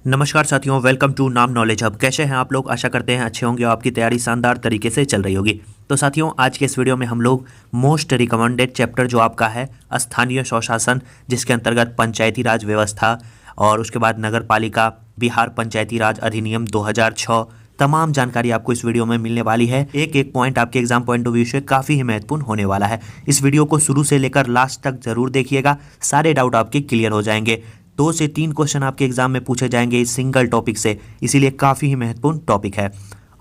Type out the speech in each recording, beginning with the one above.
नमस्कार साथियों, welcome to नाम नॉलेज हब। कैसे हैं आप लोग? आशा करते हैं अच्छे होंगे और आपकी तैयारी शानदार तरीके से चल रही होगी। तो साथियों, आज के इस वीडियो में हम लोग मोस्ट रिकमेंडेड चैप्टर जो आपका है स्थानीय स्वशासन, जिसके अंतर्गत पंचायती राज व्यवस्था और उसके बाद नगर पालिका, बिहार पंचायती राज अधिनियम 2006, तमाम जानकारी आपको इस वीडियो में मिलने वाली है। एक एक पॉइंट आपके एग्जाम पॉइंट ऑफ व्यू से काफ़ी ही महत्वपूर्ण होने वाला है। इस वीडियो को शुरू से लेकर लास्ट तक जरूर देखिएगा, सारे डाउट आपके क्लियर हो जाएंगे। 2 से 3 क्वेश्चन आपके एग्जाम में पूछे जाएंगे इस सिंगल टॉपिक से, इसीलिए काफ़ी ही महत्वपूर्ण टॉपिक है।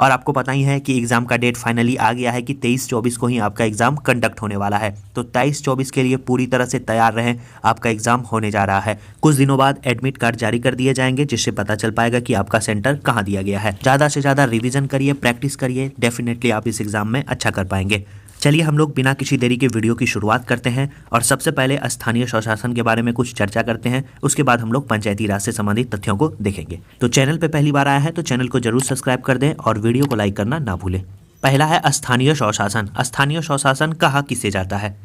और आपको पता ही है कि एग्जाम का डेट फाइनली आ गया है कि 23-24 को ही आपका एग्जाम कंडक्ट होने वाला है। तो 23-24 के लिए पूरी तरह से तैयार रहें, आपका एग्जाम होने जा रहा है। कुछ दिनों बाद एडमिट कार्ड जारी कर दिए जाएंगे, जिससे पता चल पाएगा कि आपका सेंटर कहाँ दिया गया है। ज़्यादा से ज़्यादा रिविजन करिए, प्रैक्टिस करिए, डेफिनेटली आप इस एग्जाम में अच्छा कर पाएंगे। चलिए हम लोग बिना किसी देरी के वीडियो की शुरुआत करते हैं और सबसे पहले स्थानीय स्वशासन के बारे में कुछ चर्चा करते हैं। उसके बाद हम लोग पंचायती राज से संबंधित तथ्यों को देखेंगे। तो चैनल पे पहली बार आया है तो चैनल को जरूर सब्सक्राइब कर दें और वीडियो को लाइक करना ना भूलें। पहला है स्थानीय स्वशासन। स्थानीय स्वशासन कहा किसे जाता है?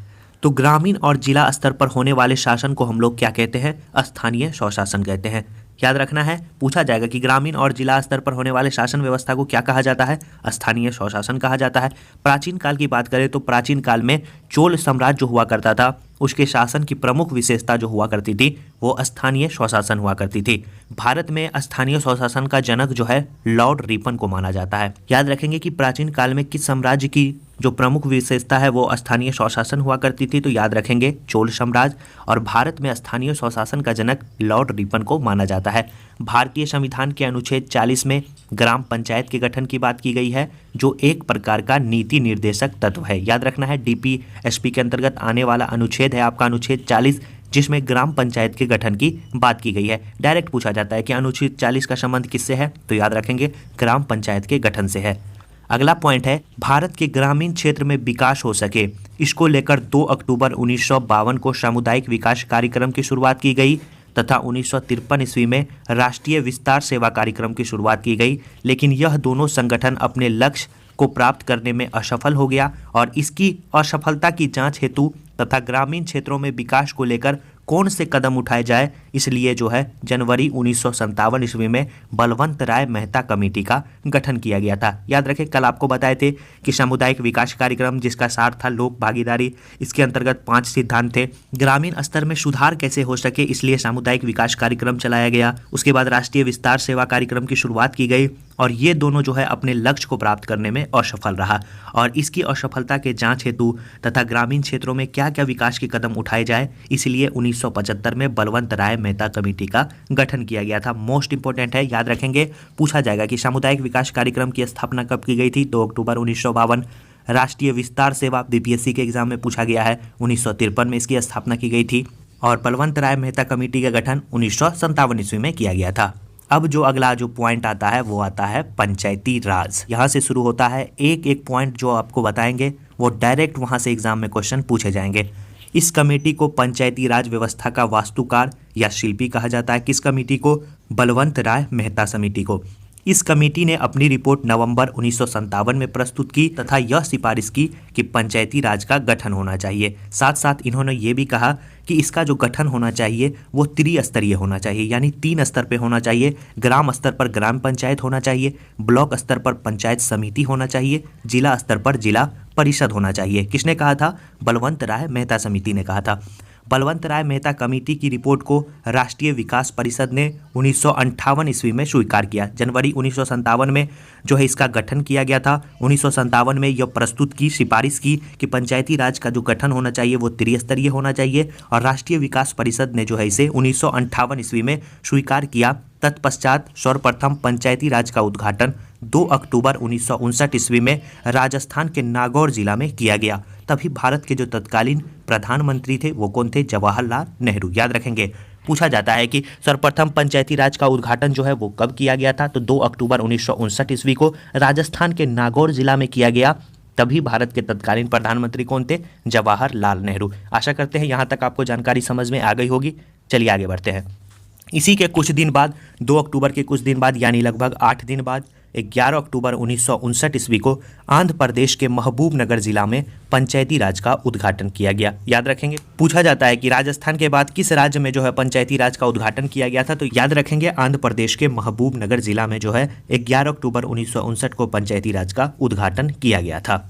तो ग्रामीण और जिला स्तर पर होने वाले शासन को हम लोग क्या कहते हैं? स्थानीय स्वशासन कहते हैं। याद रखना है, पूछा जाएगा कि ग्रामीण और जिला स्तर पर होने वाले शासन व्यवस्था को क्या कहा जाता है? स्थानीय स्वशासन कहा जाता है। प्राचीन काल की बात करें तो प्राचीन काल में चोल साम्राज्य जो हुआ करता था, उसके शासन की प्रमुख विशेषता जो हुआ करती थी वो स्थानीय स्वशासन हुआ करती थी। भारत में स्थानीय स्वशासन का जनक जो है लॉर्ड रिपन को माना जाता है। याद रखेंगे कि प्राचीन काल में किस साम्राज्य की जो प्रमुख विशेषता है वो स्थानीय स्वशासन हुआ करती थी, तो याद रखेंगे चोल साम्राज्य। और भारत में स्थानीय स्वशासन का जनक लॉर्ड रिपन को माना जाता है। भारतीय संविधान के अनुच्छेद 40 में ग्राम पंचायत के गठन की बात की गई है, जो एक प्रकार का नीति निर्देशक तत्व है। याद रखना है, डीपीएसपी के अंतर्गत आने वाला अनुच्छेद है आपका अनुच्छेद 40, जिसमें ग्राम पंचायत के गठन की बात की गई है। डायरेक्ट पूछा जाता है कि अनुच्छेद 40 का संबंध किससे है, तो याद रखेंगे ग्राम पंचायत के गठन से है। अगला पॉइंट है, भारत के ग्रामीण क्षेत्र में विकास हो सके, इसको लेकर 2 अक्टूबर 1952 को सामुदायिक विकास कार्यक्रम की शुरुआत की गई तथा 1953 ईस्वी में राष्ट्रीय विस्तार सेवा कार्यक्रम की शुरुआत की गई। लेकिन यह दोनों संगठन अपने लक्ष्य को प्राप्त करने में असफल हो गया और इसकी असफलता की जांच हेतु तथा ग्रामीण क्षेत्रों में विकास को लेकर कौन से कदम उठाए जाए, इसलिए जो है जनवरी 1957 ईस्वी में बलवंत राय मेहता कमेटी का गठन किया गया था। याद रखें, कल आपको बताए थे कि सामुदायिक विकास कार्यक्रम जिसका सार था लोक भागीदारी, इसके अंतर्गत 5 सिद्धांत थे। ग्रामीण स्तर में सुधार कैसे हो सके, इसलिए सामुदायिक विकास कार्यक्रम चलाया गया। उसके बाद राष्ट्रीय विस्तार सेवा कार्यक्रम की शुरुआत की गई और ये दोनों जो है अपने लक्ष्य को प्राप्त करने में असफल रहा और इसकी असफलता के जांच हेतु तथा ग्रामीण क्षेत्रों में क्या क्या विकास के कदम उठाए जाए, इसलिए 1975 में बलवंत राय मेहता कमेटी का गठन किया गया था। मोस्ट इंपोर्टेंट है, याद रखेंगे, पूछा जाएगा कि सामुदायिक विकास कार्यक्रम की स्थापना कब की गई थी? 2 अक्टूबर 1952। राष्ट्रीय विस्तार सेवा बीपीएससी के एग्जाम में पूछा गया है, 1953 में इसकी स्थापना की गई थी और बलवंत राय मेहता कमेटी का गठन 1957 ईस्वी में किया गया था। अब जो अगला जो पॉइंट आता है वो आता है पंचायती राज। यहाँ से शुरू होता है, एक एक पॉइंट जो आपको बताएंगे वो डायरेक्ट वहाँ से एग्जाम में क्वेश्चन पूछे जाएंगे। इस कमेटी को पंचायती राज व्यवस्था का वास्तुकार या शिल्पी कहा जाता है। किस कमेटी को? बलवंत राय मेहता समिति को। इस कमेटी ने अपनी रिपोर्ट नवंबर 1957 में प्रस्तुत की तथा यह सिफारिश की कि पंचायती राज का गठन होना चाहिए। साथ साथ इन्होंने ये भी कहा कि इसका जो गठन होना चाहिए वो त्रिस्तरीय होना चाहिए, यानी 3 स्तर पे होना चाहिए। ग्राम स्तर पर ग्राम पंचायत होना चाहिए, ब्लॉक स्तर पर पंचायत समिति होना चाहिए, जिला स्तर पर जिला परिषद होना चाहिए। किसने कहा था? बलवंत राय मेहता समिति ने कहा था। बलवंत राय मेहता कमेटी की रिपोर्ट को राष्ट्रीय विकास परिषद ने 1958 ईस्वी में स्वीकार किया। जनवरी 1957 में जो है इसका गठन किया गया था। 1957 में यह प्रस्तुत की, सिफारिश की कि पंचायती राज का जो गठन होना चाहिए वो त्रिस्तरीय होना चाहिए और राष्ट्रीय विकास परिषद ने जो है इसे 1958 ईस्वी में स्वीकार किया। तत्पश्चात सर्वप्रथम पंचायती राज का उद्घाटन 2 अक्टूबर 1959 ईस्वी में राजस्थान के नागौर जिला में किया गया। तभी भारत के जो तत्कालीन प्रधानमंत्री थे वो कौन थे? जवाहरलाल नेहरू। याद रखेंगे, पूछा जाता है कि सर्वप्रथम पंचायती राज का उद्घाटन जो है वो कब किया गया था, तो 2 अक्टूबर 1959 ईस्वी को राजस्थान के नागौर जिला में किया गया। तभी भारत के तत्कालीन प्रधानमंत्री कौन थे? जवाहरलाल नेहरू। आशा करते हैं यहाँ तक आपको जानकारी समझ में आ गई होगी। चलिए आगे बढ़ते हैं। इसी के कुछ दिन बाद, 2 अक्टूबर के कुछ दिन बाद यानी लगभग 8 दिन बाद 11 अक्टूबर 1959 ईस्वी को आंध्र प्रदेश के महबूबनगर जिला में पंचायती राज का उद्घाटन किया गया। याद रखेंगे, पूछा जाता है कि राजस्थान के बाद किस राज्य में जो है पंचायती राज का उद्घाटन किया गया था, तो याद रखेंगे आंध्र प्रदेश के महबूबनगर जिला में जो है 11 अक्टूबर 1959 को पंचायती राज का उद्घाटन किया गया था।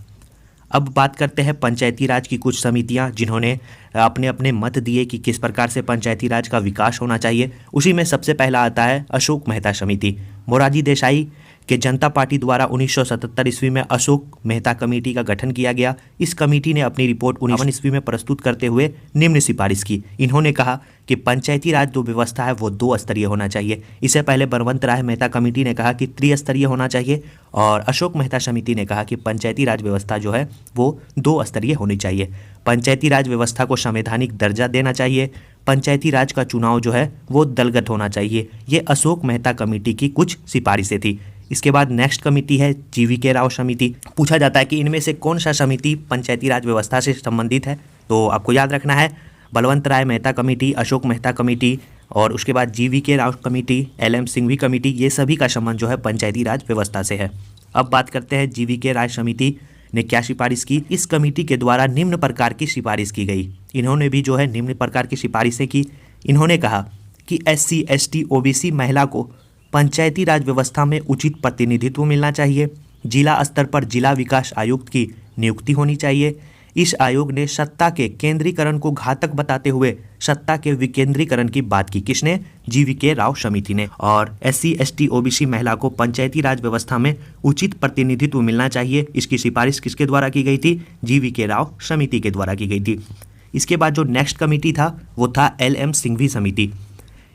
अब बात करते हैं पंचायती राज की कुछ समितियां जिन्होंने अपने अपने मत दिए कि किस प्रकार से पंचायती राज का विकास होना चाहिए। उसी में सबसे पहला आता है अशोक मेहता समिति। मोरारजी देसाई के जनता पार्टी द्वारा 1977 ईस्वी में अशोक मेहता कमेटी का गठन किया गया। इस कमेटी ने अपनी रिपोर्ट 19 ईस्वी में प्रस्तुत करते हुए निम्न सिफारिश की। इन्होंने कहा कि पंचायती राज जो व्यवस्था है वो 2 स्तरीय होना चाहिए। इससे पहले बलवंत राय मेहता कमेटी ने कहा कि त्रिस्तरीय होना चाहिए और अशोक मेहता समिति ने कहा कि पंचायती राज व्यवस्था जो है वो 2 स्तरीय होनी चाहिए। पंचायती राज व्यवस्था को संवैधानिक दर्जा देना चाहिए। पंचायती राज का चुनाव जो है वो दलगत होना चाहिए। ये अशोक मेहता कमेटी की कुछ सिफारिशें थी। इसके बाद नेक्स्ट कमेटी है GVK राव समिति। पूछा जाता है कि इनमें से कौन सा समिति पंचायती राज व्यवस्था से संबंधित है, तो आपको याद रखना है बलवंत राय मेहता कमेटी, अशोक मेहता कमेटी और उसके बाद GVK Rao committee, LM Singhvi committee, ये सभी का संबंध जो है पंचायती राज व्यवस्था से है। अब बात करते हैं GVK राय समिति ने क्या सिफारिश की। इस कमेटी के द्वारा निम्न प्रकार की सिफारिश की गई। इन्होंने भी जो है निम्न प्रकार की सिफारिशें की। इन्होंने कहा कि SC, ST, OBC महिला को पंचायती राज व्यवस्था में उचित प्रतिनिधित्व मिलना चाहिए। जिला स्तर पर जिला विकास आयुक्त की नियुक्ति होनी चाहिए। इस आयोग ने सत्ता के केंद्रीकरण को घातक बताते हुए सत्ता के विकेंद्रीकरण की बात की। किसने? GVK राव समिति ने। और SC, ST, OBC महिला को पंचायती राज व्यवस्था में उचित प्रतिनिधित्व मिलना चाहिए। इसकी सिफारिश किसके द्वारा की गई थी? GVK राव समिति के द्वारा की गई थी। इसके बाद जो नेक्स्ट कमेटी था वो था LM सिंघवी समिति।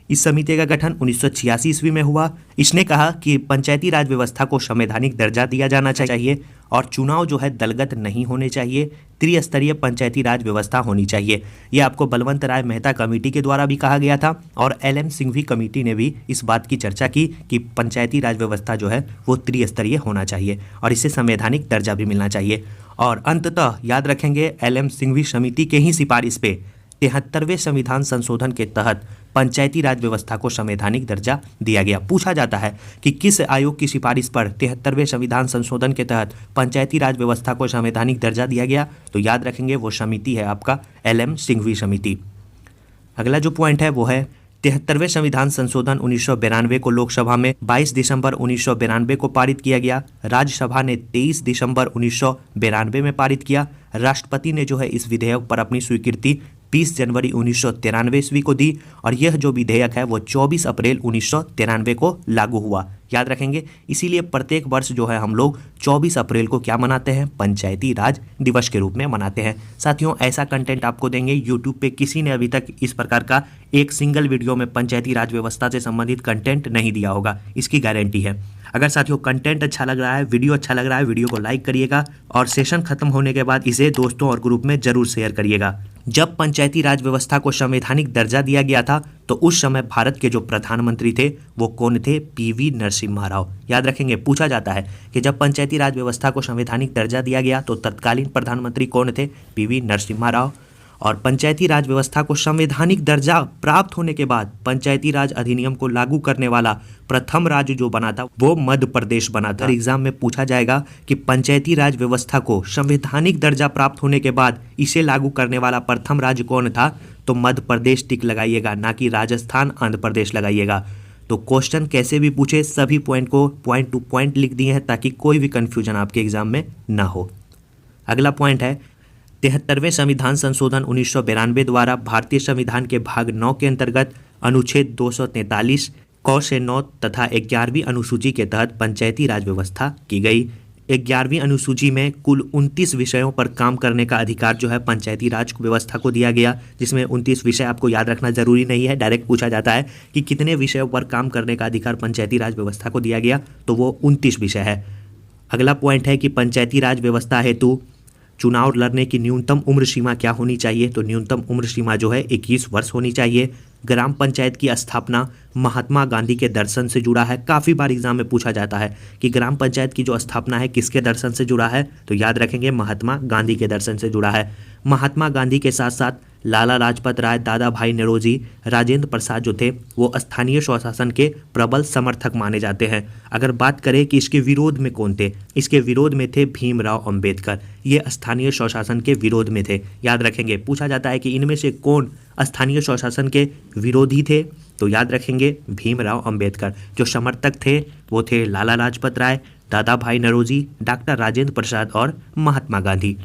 इस समिति का गठन 1986 ईस्वी में हुआ। इसने कहा कि पंचायती राज व्यवस्था को संवैधानिक दर्जा दिया जाना चाहिए और चुनाव जो है दलगत नहीं होने चाहिए। त्रिस्तरीय पंचायती राज व्यवस्था होनी चाहिए। यह आपको बलवंत राय मेहता कमेटी के द्वारा भी कहा गया था और LM सिंघवी कमेटी ने भी इस बात की चर्चा की कि पंचायती राज व्यवस्था जो है वो त्रिस्तरीय होना चाहिए और इसे संवैधानिक दर्जा भी मिलना चाहिए। और अंततः याद रखेंगे LM सिंघवी समिति के ही सिफारिश पे 73वें संविधान संशोधन के तहत पंचायती राज व्यवस्था को संवैधानिक दर्जा दिया गया। पूछा जाता है कि किस आयोग की सिफारिश पर 73वें संविधान संशोधन के तहत पंचायती राज व्यवस्था को संवैधानिक दर्जा दिया गया, तो याद रखेंगे वो समिति है आपका LM सिंघवी समिति। अगला जो पॉइंट है वो है 73वें संविधान संशोधन 1992 को लोकसभा में 22 दिसंबर 1992 को पारित किया गया। राज्यसभा ने 23 दिसंबर 1992 में पारित किया। राष्ट्रपति ने जो है इस विधेयक पर अपनी स्वीकृति 20 जनवरी 1993 ईस्वी को दी और यह जो विधेयक है वो 24 अप्रैल 1993 को लागू हुआ। याद रखेंगे, इसीलिए प्रत्येक वर्ष जो है हम लोग 24 अप्रैल को क्या मनाते हैं? पंचायती राज दिवस के रूप में मनाते हैं। साथियों, ऐसा कंटेंट आपको देंगे। यूट्यूब पे किसी ने अभी तक इस प्रकार का एक सिंगल वीडियो में पंचायती राज व्यवस्था से संबंधित कंटेंट नहीं दिया होगा, इसकी गारंटी है। अगर साथियों कंटेंट अच्छा लग रहा है, वीडियो अच्छा लग रहा है, वीडियो को लाइक करिएगा और सेशन खत्म होने के बाद इसे दोस्तों और ग्रुप में जरूर शेयर करिएगा। जब पंचायती राज व्यवस्था को संवैधानिक दर्जा दिया गया था तो उस समय भारत के जो प्रधानमंत्री थे वो कौन थे? PV नरसिम्हा राव। याद रखेंगे, पूछा जाता है कि जब पंचायती राज व्यवस्था को संवैधानिक दर्जा दिया गया तो तत्कालीन प्रधानमंत्री कौन थे? PV नरसिम्हा राव। और पंचायती राज व्यवस्था को संवैधानिक दर्जा प्राप्त होने के बाद पंचायती राज अधिनियम को लागू करने वाला प्रथम राज्य जो बना था वो मध्य प्रदेश बना था। एग्जाम में पूछा जाएगा कि पंचायती राज व्यवस्था को संवैधानिक दर्जा प्राप्त होने के बाद इसे लागू करने वाला प्रथम राज्य कौन था? तो मध्य प्रदेश टिक लगाइएगा, ना कि राजस्थान, आंध्र प्रदेश लगाइएगा। तो क्वेश्चन कैसे भी पूछे सभी पॉइंट को पॉइंट टू पॉइंट लिख दिए हैं ताकि कोई भी कंफ्यूजन आपके एग्जाम में ना हो। अगला पॉइंट है 73वें संविधान संशोधन 1992 द्वारा भारतीय संविधान के भाग 9 के अंतर्गत अनुच्छेद 243 क से 9 तथा 11वीं अनुसूची के तहत पंचायती राज व्यवस्था की गई। 11वीं अनुसूची में कुल 29 विषयों पर काम करने का अधिकार जो है पंचायती राज व्यवस्था को दिया गया, जिसमें 29 विषय आपको याद रखना जरूरी नहीं है। डायरेक्ट पूछा जाता है कि कितने विषयों पर काम करने का अधिकार पंचायती राज व्यवस्था को दिया गया, तो वो 29 विषय है। अगला पॉइंट है कि पंचायती राज व्यवस्था हेतु चुनाव लड़ने की न्यूनतम उम्र सीमा क्या होनी चाहिए? तो न्यूनतम उम्र सीमा जो है 21 वर्ष होनी चाहिए। ग्राम पंचायत की स्थापना महात्मा गांधी के दर्शन से जुड़ा है। काफ़ी बार एग्जाम में पूछा जाता है कि ग्राम पंचायत की जो स्थापना है किसके दर्शन से जुड़ा है? तो याद रखेंगे महात्मा गांधी के दर्शन से जुड़ा है। महात्मा गांधी के साथ साथ लाला लाजपत राय, दादा भाई नौरोजी, राजेंद्र प्रसाद जो थे वो स्थानीय स्वशासन के प्रबल समर्थक माने जाते हैं। अगर बात करें कि इसके विरोध में कौन थे, इसके विरोध में थे भीमराव अंबेडकर। ये स्थानीय स्वशासन के विरोध में थे। याद रखेंगे, पूछा जाता है कि इनमें से कौन स्थानीय स्वशासन के विरोधी थे, तो याद रखेंगे भीमराव अंबेडकर। जो समर्थक थे वो थे लाला लाजपत राय, दादा भाई नौरोजी, डॉक्टर राजेंद्र प्रसाद और महात्मा गांधी।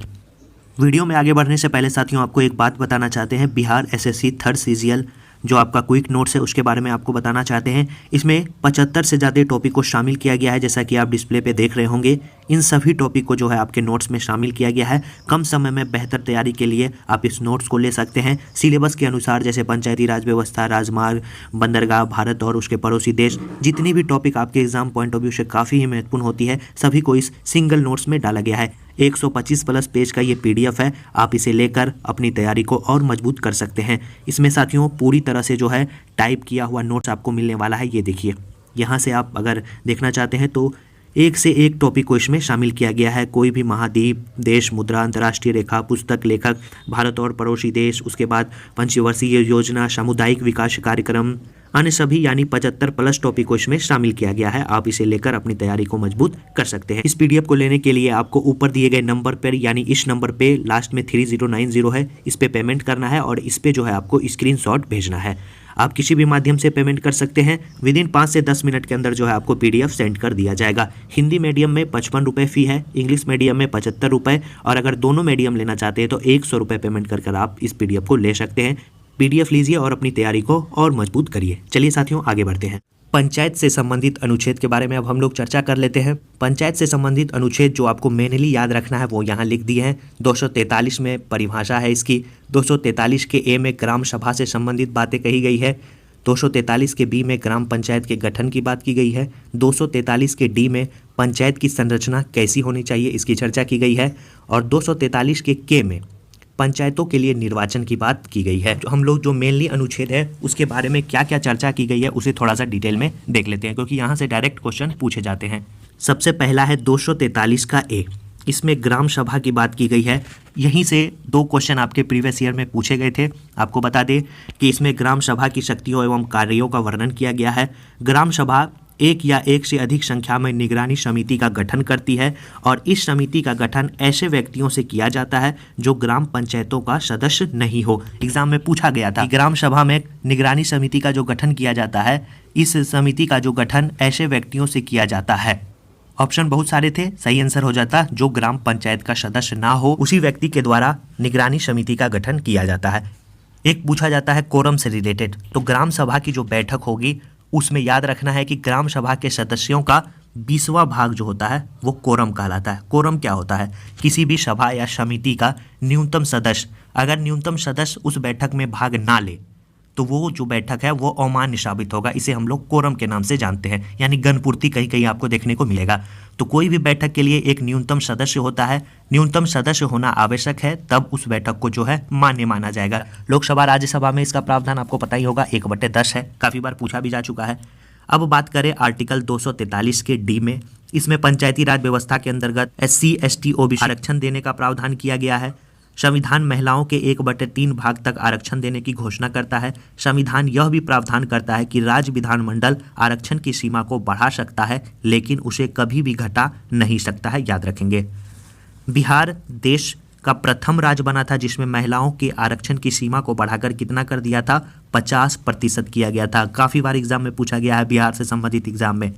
वीडियो में आगे बढ़ने से पहले साथियों आपको एक बात बताना चाहते हैं। बिहार एसएससी थर्ड सीजीएल जो आपका क्विक नोट्स है उसके बारे में आपको बताना चाहते हैं। इसमें 75 से ज़्यादा टॉपिक को शामिल किया गया है, जैसा कि आप डिस्प्ले पे देख रहे होंगे। इन सभी टॉपिक को जो है आपके नोट्स में शामिल किया गया है। कम समय में बेहतर तैयारी के लिए आप इस नोट्स को ले सकते हैं। सिलेबस के अनुसार जैसे पंचायती राज व्यवस्था, राजमार्ग, बंदरगाह, भारत और उसके पड़ोसी देश, जितनी भी टॉपिक आपके एग्जाम पॉइंट ऑफ व्यू से काफ़ी ही महत्वपूर्ण होती है, सभी को इस सिंगल नोट्स में डाला गया है। 125 प्लस पेज का ये PDF है। आप इसे लेकर अपनी तैयारी को और मजबूत कर सकते हैं। इसमें साथियों पूरी तरह से जो है टाइप किया हुआ नोट्स आपको मिलने वाला है। ये देखिए, यहाँ से आप अगर देखना चाहते हैं तो एक से एक टॉपिक को इसमें शामिल किया गया है। कोई भी महाद्वीप, देश, मुद्रा, अंतर्राष्ट्रीय रेखा, पुस्तक, लेखक, भारत और पड़ोसी देश, उसके बाद पंचवर्षीय योजना, सामुदायिक विकास कार्यक्रम, अन्य सभी यानी 75 प्लस टॉपिक को इसमें शामिल किया गया है। आप इसे लेकर अपनी तैयारी को मजबूत कर सकते हैं। इस PDF को लेने के लिए आपको ऊपर दिए गए नंबर पर यानी इस नंबर पे लास्ट में 3090 है, इस पे पेमेंट करना है और इस पे जो है आपको स्क्रीनशॉट भेजना है। आप किसी भी माध्यम से पेमेंट कर सकते हैं। विदिन 5 से 10 मिनट के अंदर जो है आपको PDF सेंड कर दिया जाएगा। हिंदी मीडियम में 55 रुपये फ़ी है, इंग्लिश मीडियम में 75 रुपये, और अगर दोनों मीडियम लेना चाहते हैं तो 100 रुपये पेमेंट कर आप इस PDF को ले सकते हैं। PDF लीजिए और अपनी तैयारी को और मजबूत करिए। चलिए साथियों आगे बढ़ते हैं। पंचायत से संबंधित अनुच्छेद के बारे में अब हम लोग चर्चा कर लेते हैं। पंचायत से संबंधित अनुच्छेद जो आपको मेनली याद रखना है वो यहाँ लिख दिए हैं। 243 में परिभाषा है इसकी। 243 के A में ग्राम सभा से संबंधित बातें कही गई है। 243 के B में ग्राम पंचायत के गठन की बात की गई है। 243 के D में पंचायत की संरचना कैसी होनी चाहिए इसकी चर्चा की गई है। और 243 के K में पंचायतों के लिए निर्वाचन की बात की गई है। जो हम लोग जो मेनली अनुच्छेद है उसके बारे में क्या क्या चर्चा की गई है उसे थोड़ा सा डिटेल में देख लेते हैं, क्योंकि यहाँ से डायरेक्ट क्वेश्चन पूछे जाते हैं। सबसे पहला है 243 का A। इसमें ग्राम सभा की बात की गई है। यहीं से 2 क्वेश्चन आपके प्रीवियस ईयर में पूछे गए थे। आपको बता दें कि इसमें ग्राम सभा की शक्तियों एवं कार्यों का वर्णन किया गया है। ग्राम सभा एक या एक से अधिक संख्या में निगरानी समिति का गठन करती है और इस समिति का गठन ऐसे व्यक्तियों से किया जाता है जो ग्राम पंचायतों का सदस्य नहीं हो। एग्जाम में पूछा गया था कि ग्राम सभा में निगरानी समिति का जो गठन किया जाता है, इस समिति का जो गठन ऐसे व्यक्तियों से किया जाता है। ऑप्शन बहुत सारे थे, सही आंसर हो जाता जो ग्राम पंचायत का सदस्य ना हो उसी व्यक्ति के द्वारा निगरानी समिति का गठन किया जाता है। एक पूछा जाता है कोरम से रिलेटेड, तो ग्राम सभा की जो बैठक होगी उसमें याद रखना है कि ग्राम सभा के सदस्यों का 20वां भाग जो होता है वो कोरम कहलाता है। कोरम क्या होता है? किसी भी सभा या समिति का न्यूनतम सदस्य, अगर न्यूनतम सदस्य उस बैठक में भाग ना ले तो वो जो बैठक है वो अमान्य साबित होगा। इसे हम लोग कोरम के नाम से जानते हैं, यानी गणपूर्ति कहीं कहीं आपको देखने को मिलेगा। तो कोई भी बैठक के लिए एक न्यूनतम सदस्य होता है। न्यूनतम सदस्य होना आवश्यक है, तब उस बैठक को जो है मान्य माना जाएगा। लोकसभा राज्यसभा में इसका प्रावधान आपको पता ही होगा, 1/10 है, काफ़ी बार पूछा भी जा चुका है। अब बात करें आर्टिकल 243 के D में, इसमें पंचायती राज व्यवस्था के अंतर्गत SC ST OBC आरक्षण देने का प्रावधान किया गया है। संविधान महिलाओं के 1/3 भाग तक आरक्षण देने की घोषणा करता है। संविधान यह भी प्रावधान करता है कि राज्य विधानमंडल आरक्षण की सीमा को बढ़ा सकता है, लेकिन उसे कभी भी घटा नहीं सकता है, याद रखेंगे। बिहार देश का प्रथम राज्य बना था जिसमें महिलाओं के आरक्षण की सीमा को बढ़ाकर कितना कर दिया था? 50% किया गया था। काफ़ी बार एग्जाम में पूछा गया है बिहार से संबंधित एग्जाम में।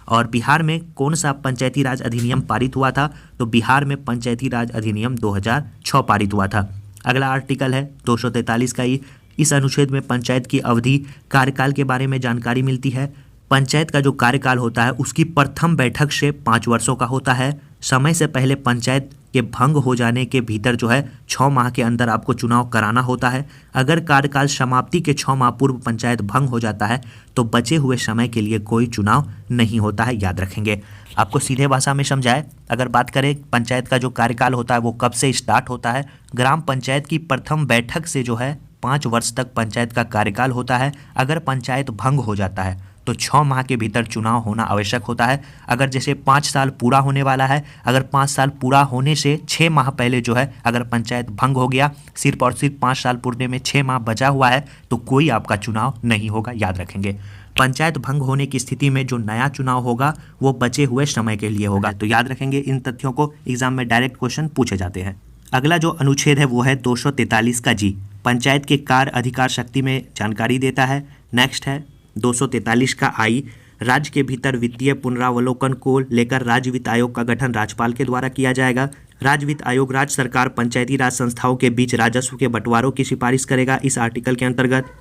और बिहार में कौन सा पंचायती राज अधिनियम पारित हुआ था? तो बिहार में पंचायती राज अधिनियम 2006 पारित हुआ था। अगला आर्टिकल है 243 का ही। इस अनुच्छेद में पंचायत की अवधि, कार्यकाल के बारे में जानकारी मिलती है। पंचायत का जो कार्यकाल होता है उसकी प्रथम बैठक से 5 वर्षों का होता है। समय से पहले पंचायत के भंग हो जाने के भीतर जो है 6 माह के अंदर आपको चुनाव कराना होता है। अगर कार्यकाल समाप्ति के 6 माह पूर्व पंचायत भंग हो जाता है तो बचे हुए समय के लिए कोई चुनाव नहीं होता है, याद रखेंगे। आपको सीधे भाषा में समझाए, अगर बात करें पंचायत का जो कार्यकाल होता है वो कब से स्टार्ट होता है? ग्राम पंचायत की प्रथम बैठक से जो है 5 वर्ष तक पंचायत का कार्यकाल होता है। अगर पंचायत भंग हो जाता है तो 6 माह के भीतर चुनाव होना आवश्यक होता है। अगर जैसे 5 साल पूरा होने वाला है, अगर 5 साल पूरा होने से 6 माह पहले जो है अगर पंचायत भंग हो गया, सिर्फ और सिर्फ 5 साल पूरने में 6 माह बचा हुआ है, तो कोई आपका चुनाव नहीं होगा, याद रखेंगे। पंचायत भंग होने की स्थिति में जो नया चुनाव होगा वो बचे हुए समय के लिए होगा। तो याद रखेंगे, इन तथ्यों को एग्जाम में डायरेक्ट क्वेश्चन पूछे जाते हैं। अगला जो अनुच्छेद है वो है 243 का जी, पंचायत के कार्य अधिकार शक्ति में जानकारी देता है। नेक्स्ट है 243 का आई, राज्य के भीतर वित्तीय पुनरावलोकन को लेकर राज्य वित्त आयोग का गठन राज्यपाल के द्वारा किया जाएगा। राज्य वित्त आयोग राज्य सरकार पंचायती राज संस्थाओं के बीच राजस्व के बंटवारों की सिफारिश करेगा इस आर्टिकल के अंतर्गत।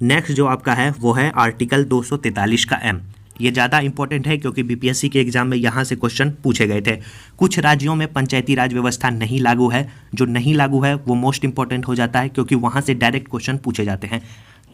नेक्स्ट जो आपका है वो है आर्टिकल 243 का एम, ये ज़्यादा इंपॉर्टेंट है क्योंकि बीपीएससी के एग्जाम में यहाँ से क्वेश्चन पूछे गए थे। कुछ राज्यों में पंचायती राज व्यवस्था नहीं लागू है, जो नहीं लागू है वो मोस्ट इंपॉर्टेंट हो जाता है क्योंकि वहाँ से डायरेक्ट क्वेश्चन पूछे जाते हैं।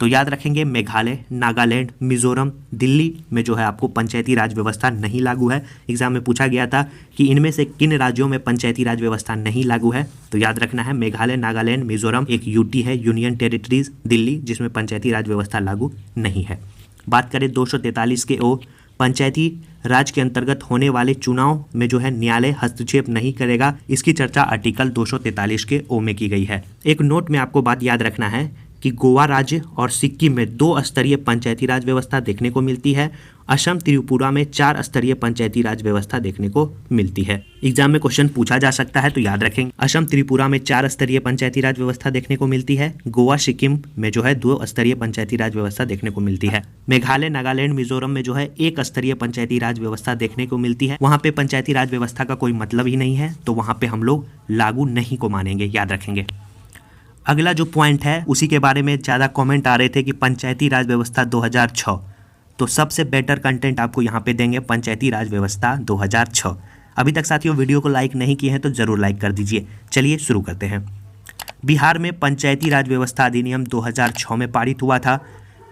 तो याद रखेंगे, मेघालय, नागालैंड, मिजोरम, दिल्ली में जो है आपको पंचायती राज व्यवस्था नहीं लागू है। एग्जाम में पूछा गया था कि इनमें से किन राज्यों में पंचायती राज व्यवस्था नहीं लागू है, तो याद रखना है मेघालय, नागालैंड, मिजोरम, एक यूटी है यूनियन टेरिटरीज, दिल्ली जिसमें पंचायती राज व्यवस्था लागू नहीं है। बात करें 243 के ओ, पंचायती राज के अंतर्गत होने वाले चुनाव में जो है न्यायालय हस्तक्षेप नहीं करेगा, इसकी चर्चा आर्टिकल 243 के ओ में की गई है। एक नोट में आपको बात याद रखना है कि गोवा राज्य और सिक्किम में 2 स्तरीय पंचायती राज व्यवस्था देखने को मिलती है। असम त्रिपुरा में 4 स्तरीय पंचायती राज व्यवस्था देखने को मिलती है। एग्जाम में क्वेश्चन पूछा जा सकता है, तो याद रखेंगे असम त्रिपुरा में 4 स्तरीय पंचायती राज व्यवस्था देखने को मिलती है। गोवा सिक्किम में जो है 2 स्तरीय पंचायती राज व्यवस्था देखने को मिलती है। मेघालय, नागालैंड, मिजोरम में जो है 1 स्तरीय पंचायती राज व्यवस्था देखने को मिलती है। वहाँ पे पंचायती राज व्यवस्था का कोई मतलब ही नहीं है, तो वहाँ पे हम लोग लागू नहीं को मानेंगे, याद रखेंगे। अगला जो पॉइंट है उसी के बारे में ज़्यादा कमेंट आ रहे थे कि पंचायती राज व्यवस्था 2006, तो सबसे बेटर कंटेंट आपको यहाँ पे देंगे पंचायती राज व्यवस्था 2006। अभी तक साथियों वीडियो को लाइक नहीं किए हैं तो ज़रूर लाइक कर दीजिए। चलिए शुरू करते हैं। बिहार में पंचायती राज व्यवस्था अधिनियम 2006 में पारित हुआ था।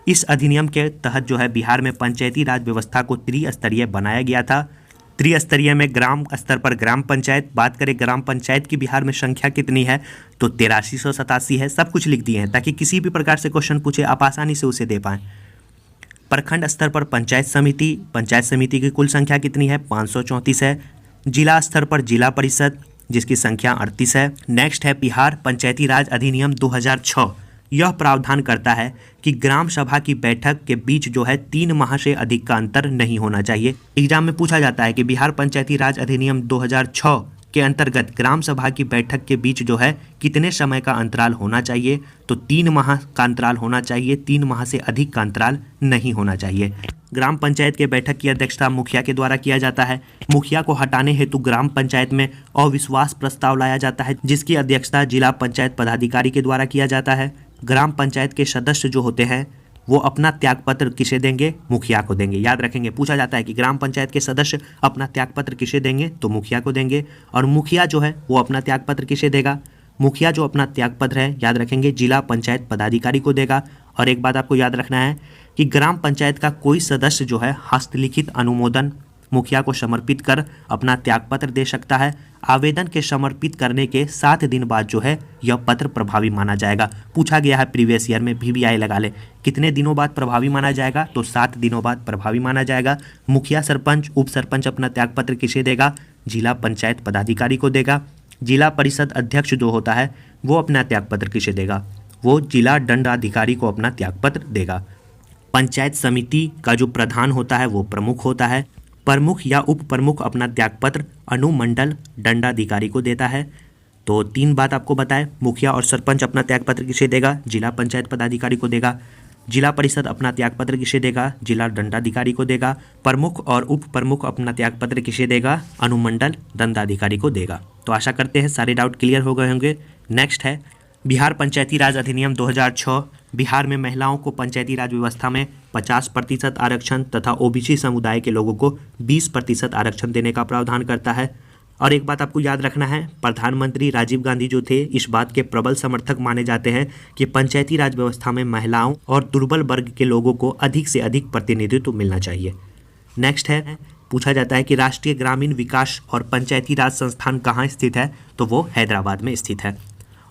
इस अधिनियम के तहत जो है बिहार में पंचायती राज व्यवस्था को त्रिस्तरीय बनाया गया था। त्रिस्तरीय में ग्राम स्तर पर ग्राम पंचायत, बात करें ग्राम पंचायत की बिहार में संख्या कितनी है तो 8387 है। सब कुछ लिख दिए हैं ताकि किसी भी प्रकार से क्वेश्चन पूछे आप आसानी से उसे दे पाएं। प्रखंड स्तर पर पंचायत समिति की कुल संख्या कितनी है 534 है। जिला स्तर पर जिला परिषद जिसकी संख्या 38 है। नेक्स्ट है बिहार पंचायती राज अधिनियम 2006, यह प्रावधान करता है कि ग्राम सभा की बैठक के बीच जो है 3 माह से अधिक का अंतर नहीं होना चाहिए। एग्जाम में पूछा जाता है कि बिहार पंचायती राज अधिनियम 2006 के अंतर्गत ग्राम सभा की बैठक के बीच जो है कितने समय का अंतराल होना चाहिए, तो 3 माह का अंतराल होना चाहिए, 3 माह से अधिक का अंतराल नहीं होना चाहिए। ग्राम पंचायत के बैठक की अध्यक्षता मुखिया के द्वारा किया जाता है। मुखिया को हटाने हेतु ग्राम पंचायत में अविश्वास प्रस्ताव लाया जाता है जिसकी अध्यक्षता जिला पंचायत पदाधिकारी के द्वारा किया जाता है। ग्राम पंचायत के सदस्य जो होते हैं वो अपना त्यागपत्र किसे देंगे, मुखिया को देंगे। याद रखेंगे, पूछा जाता है कि ग्राम पंचायत के सदस्य अपना त्यागपत्र किसे देंगे, तो मुखिया को देंगे। और मुखिया जो है वो अपना त्यागपत्र किसे देगा, मुखिया जो अपना त्यागपत्र है याद रखेंगे जिला पंचायत पदाधिकारी को देगा। और एक बात आपको याद रखना है कि ग्राम पंचायत का कोई सदस्य जो है हस्तलिखित अनुमोदन मुखिया को समर्पित कर अपना त्यागपत्र दे सकता है। आवेदन के समर्पित करने के 7 दिन बाद जो है यह पत्र प्रभावी माना जाएगा। पूछा गया है प्रीवियस ईयर में, VVI लगा ले, कितने दिनों बाद प्रभावी माना जाएगा, तो 7 दिनों बाद प्रभावी माना जाएगा। मुखिया, सरपंच, उप सरपंच अपना त्यागपत्र किसे देगा, जिला पंचायत पदाधिकारी को देगा। जिला परिषद अध्यक्ष जो होता है वो अपना त्यागपत्र किसे देगा, वो जिला दंडाधिकारी को अपना त्यागपत्र देगा। पंचायत समिति का जो प्रधान होता है वो प्रमुख होता है। प्रमुख या उप प्रमुख अपना त्यागपत्र अनुमंडल दंडाधिकारी को देता है। तो 3 बात आपको बताएं, मुखिया और सरपंच अपना त्यागपत्र किसे देगा, जिला पंचायत पदाधिकारी को देगा। जिला परिषद अपना त्यागपत्र किसे देगा, जिला दंडाधिकारी को देगा। प्रमुख और उप प्रमुख अपना त्यागपत्र किसे देगा, अनुमंडल दंडाधिकारी को देगा। तो आशा करते हैं सारे डाउट क्लियर हो गए होंगे। नेक्स्ट है बिहार पंचायती राज अधिनियम 2006। बिहार में महिलाओं को पंचायती राज व्यवस्था में 50% आरक्षण तथा ओबीसी समुदाय के लोगों को 20% आरक्षण देने का प्रावधान करता है। और एक बात आपको याद रखना है, प्रधानमंत्री राजीव गांधी जो थे इस बात के प्रबल समर्थक माने जाते हैं कि पंचायती राज व्यवस्था में महिलाओं और दुर्बल वर्ग के लोगों को अधिक से अधिक प्रतिनिधित्व मिलना चाहिए। नेक्स्ट है, पूछा जाता है कि राष्ट्रीय ग्रामीण विकास और पंचायती राज संस्थान कहाँ स्थित है, तो वो हैदराबाद में स्थित है।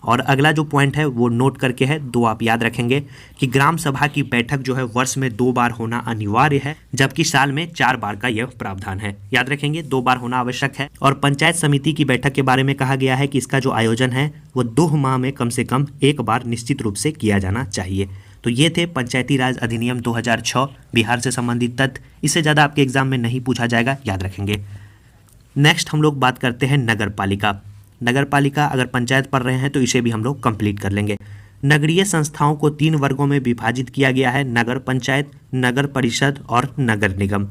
और अगला जो पॉइंट है वो नोट करके है, 2 आप याद रखेंगे कि ग्राम सभा की बैठक जो है वर्ष में 2 बार होना अनिवार्य है, जबकि साल में 4 बार का यह प्रावधान है। याद रखेंगे 2 बार होना आवश्यक है। और पंचायत समिति की बैठक के बारे में कहा गया है कि इसका जो आयोजन है वो 2 माह में कम से कम 1 बार निश्चित रूप से किया जाना चाहिए। तो ये थे पंचायती राज अधिनियम 2006 बिहार से संबंधित तथ्य। इससे ज़्यादा आपके एग्जाम में नहीं पूछा जाएगा, याद रखेंगे। नेक्स्ट हम लोग बात करते हैं नगर पालिका। नगर पालिका अगर पंचायत पढ़ रहे हैं तो इसे भी हम लोग कंप्लीट कर लेंगे। नगरीय संस्थाओं को 3 वर्गों में विभाजित किया गया है, नगर पंचायत, नगर परिषद और नगर निगम।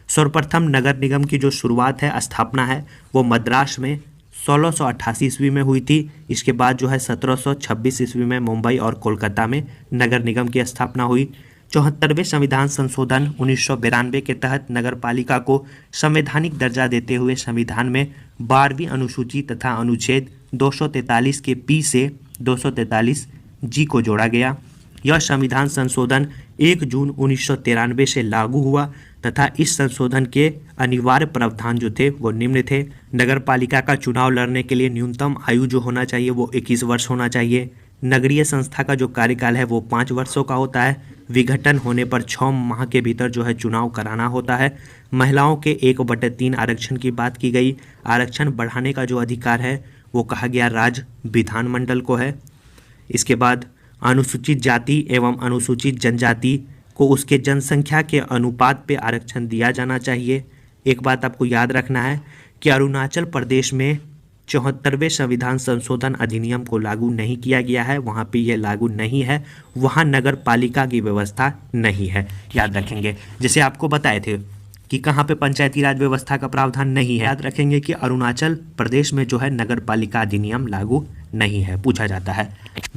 सर्वप्रथम नगर निगम की जो शुरुआत है, स्थापना है, वो मद्रास में 1688 ईस्वी में हुई थी। इसके बाद जो है 1726 ईस्वी में मुंबई और कोलकाता में नगर निगम की स्थापना हुई। 74वें संविधान संशोधन 1992 के तहत नगर पालिका को संवैधानिक दर्जा देते हुए संविधान में 12वीं अनुसूची तथा अनुच्छेद 243 के पी से 243 जी को जोड़ा गया। यह संविधान संशोधन 1 जून 1993 से लागू हुआ तथा इस संशोधन के अनिवार्य प्रावधान जो थे वो निम्न थे। नगर पालिका का चुनाव लड़ने के लिए न्यूनतम आयु जो होना चाहिए वो 21 वर्ष होना चाहिए। नगरीय संस्था का जो कार्यकाल है वो 5 वर्षों का होता है। विघटन होने पर 6 माह के भीतर जो है चुनाव कराना होता है। महिलाओं के 1/3 आरक्षण की बात की गई। आरक्षण बढ़ाने का जो अधिकार है वो कहा गया राज्य विधानमंडल को है। इसके बाद अनुसूचित जाति एवं अनुसूचित जनजाति को उसके जनसंख्या के अनुपात पे आरक्षण दिया जाना चाहिए। एक बात आपको याद रखना है कि अरुणाचल प्रदेश में 74वें संविधान संशोधन अधिनियम को लागू नहीं किया गया है, वहाँ पे यह लागू नहीं है, वहाँ नगर पालिका की व्यवस्था नहीं है, याद रखेंगे। जैसे आपको बताए थे कि कहाँ पे पंचायती राज व्यवस्था का प्रावधान नहीं है, याद रखेंगे कि अरुणाचल प्रदेश में जो है नगर पालिका अधिनियम लागू नहीं है, पूछा जाता है।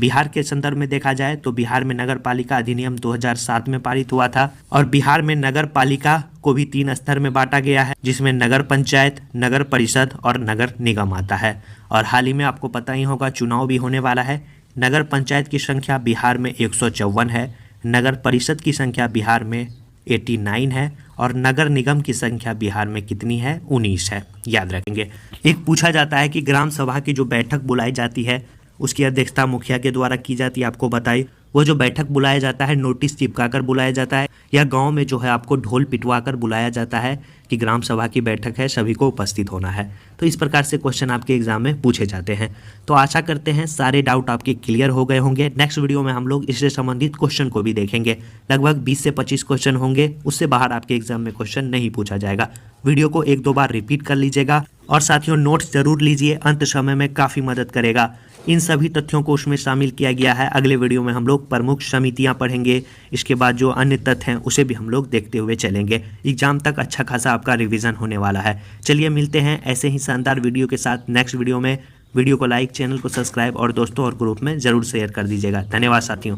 बिहार के संदर्भ में देखा जाए तो बिहार में नगर पालिका अधिनियम 2007 में पारित हुआ था और बिहार में नगर पालिका को भी 3 स्तर में बांटा गया है, जिसमें नगर पंचायत, नगर परिषद और नगर निगम आता है। और हाल ही में आपको पता ही होगा चुनाव भी होने वाला है। नगर पंचायत की संख्या बिहार में 154 है, नगर परिषद की संख्या बिहार में 89 है और नगर निगम की संख्या बिहार में कितनी है, 19 है, याद रखेंगे। एक पूछा जाता है कि ग्राम सभा की जो बैठक बुलाई जाती है उसकी अध्यक्षता मुखिया के द्वारा की जाती है, आपको बताई। वो जो बैठक बुलाया जाता है नोटिस चिपकाकर बुलाया जाता है या गांव में जो है आपको ढोल पिटवाकर बुलाया जाता है कि ग्राम सभा की बैठक है, सभी को उपस्थित होना है। तो इस प्रकार से क्वेश्चन आपके एग्जाम में पूछे जाते हैं। तो आशा करते हैं सारे डाउट आपके क्लियर हो गए होंगे। नेक्स्ट वीडियो में हम लोग इससे संबंधित क्वेश्चन को भी देखेंगे। लगभग 20 से 25 क्वेश्चन होंगे, उससे बाहर आपके एग्जाम में क्वेश्चन नहीं पूछा जाएगा। वीडियो को 1-2 बार रिपीट कर लीजिएगा और साथियों नोट्स जरूर लीजिए, अंत समय में काफ़ी मदद करेगा। इन सभी तथ्यों को उसमें शामिल किया गया है। अगले वीडियो में हम लोग प्रमुख समितियां पढ़ेंगे, इसके बाद जो अन्य तथ्य हैं उसे भी हम लोग देखते हुए चलेंगे। एग्जाम तक अच्छा खासा आपका रिवीजन होने वाला है। चलिए मिलते हैं ऐसे ही शानदार वीडियो के साथ नेक्स्ट वीडियो में। वीडियो को लाइक, चैनल को सब्सक्राइब और दोस्तों और ग्रुप में ज़रूर शेयर कर दीजिएगा। धन्यवाद साथियों।